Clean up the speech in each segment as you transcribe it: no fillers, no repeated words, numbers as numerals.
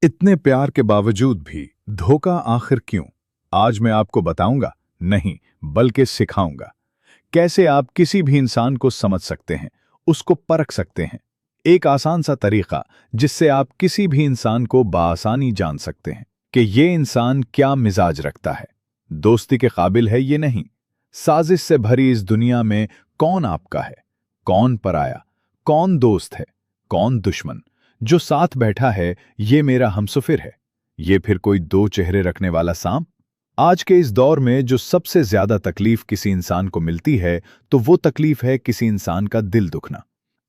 इतने प्यार के बावजूद भी धोखा आखिर क्यों? आज मैं आपको बताऊंगा, नहीं बल्कि सिखाऊंगा। कैसे आप किसी भी इंसान को समझ सकते हैं, उसको परख सकते हैं। एक आसान सा तरीका जिससे आप किसी भी इंसान को बआसानी जान सकते हैं कि ये इंसान क्या मिजाज रखता है, दोस्ती के काबिल है ये नहीं। साजिश से भरी इस दुनिया में कौन आपका है, कौन पराया, कौन दोस्त है, कौन दुश्मन। जो साथ बैठा है ये मेरा हमसफिर है, ये फिर कोई दो चेहरे रखने वाला सांप। आज के इस दौर में जो सबसे ज्यादा तकलीफ किसी इंसान को मिलती है तो वो तकलीफ है किसी इंसान का दिल दुखना,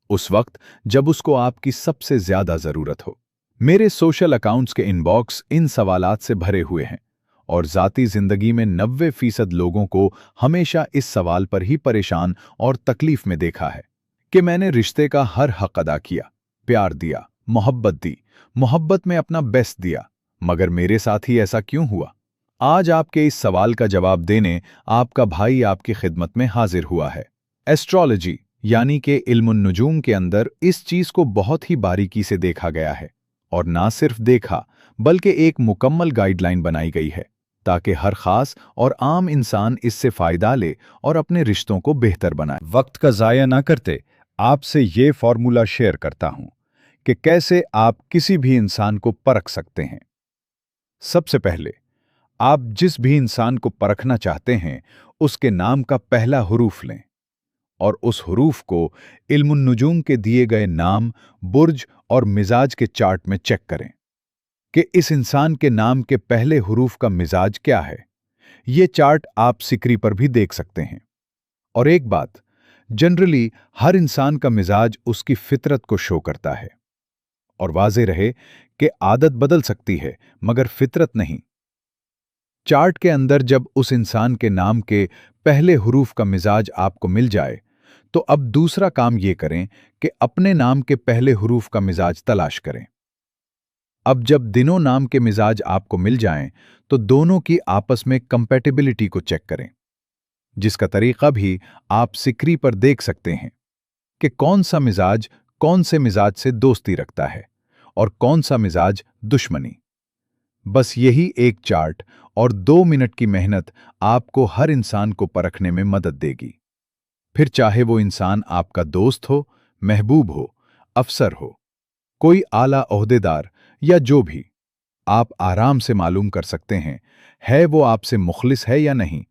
उस वक्त जब उसको आपकी सबसे ज्यादा जरूरत हो। मेरे सोशल अकाउंट्स के इनबॉक्स इन सवालात से भरे हुए हैं और जाती जिंदगी में 90% लोगों को हमेशा इस सवाल पर ही परेशान और तकलीफ में देखा है कि मैंने रिश्ते का हर हक अदा किया, प्यार दिया, मोहब्बत दी, मोहब्बत में अपना बेस्ट दिया, मगर मेरे साथ ही ऐसा क्यों हुआ। आज आपके इस सवाल का जवाब देने आपका भाई आपकी खिदमत में हाजिर हुआ है। एस्ट्रोलॉजी यानी कि इल्मुन नुजूम के अंदर इस चीज को बहुत ही बारीकी से देखा गया है, और ना सिर्फ देखा बल्कि एक मुकम्मल गाइडलाइन बनाई गई है ताकि हर खास और आम इंसान इससे फायदा ले और अपने रिश्तों को बेहतर बनाए। वक्त का ज़ाया ना करते आपसे ये फॉर्मूला शेयर करता हूं कि कैसे आप किसी भी इंसान को परख सकते हैं। सबसे पहले आप जिस भी इंसान को परखना चाहते हैं उसके नाम का पहला हुरूफ लें और उस हुरूफ को इल्मुन नुजूम के दिए गए नाम, बुर्ज और मिजाज के चार्ट में चेक करें कि इस इंसान के नाम के पहले हुरूफ का मिजाज क्या है। ये चार्ट आप सिकरी पर भी देख सकते हैं। और एक बात, जनरली हर इंसान का मिजाज उसकी फितरत को शो करता है, और वाज़े रहे कि आदत बदल सकती है मगर फितरत नहीं। चार्ट के अंदर जब उस इंसान के नाम के पहले हुरूफ का मिजाज आपको मिल जाए तो अब दूसरा काम ये करें कि अपने नाम के पहले हुरूफ का मिजाज तलाश करें। अब जब दिनों नाम के मिजाज आपको मिल जाएं तो दोनों की आपस में कंपैटिबिलिटी को चेक करें, जिसका तरीका भी आप सिकरी पर देख सकते हैं कि कौन सा मिजाज कौन से मिजाज से दोस्ती रखता है और कौन सा मिजाज दुश्मनी। बस यही एक चार्ट और 2 मिनट की मेहनत आपको हर इंसान को परखने में मदद देगी। फिर चाहे वो इंसान आपका दोस्त हो, महबूब हो, अफसर हो, कोई आला ओहदेदार या जो भी, आप आराम से मालूम कर सकते हैं है वो आपसे मुखलिस है या नहीं,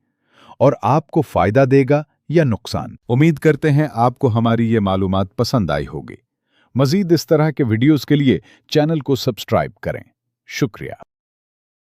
और आपको फायदा देगा या नुकसान। उम्मीद करते हैं आपको हमारी ये मालूमात पसंद आई होगी। मजीद इस तरह के वीडियोस के लिए चैनल को सब्सक्राइब करें। शुक्रिया।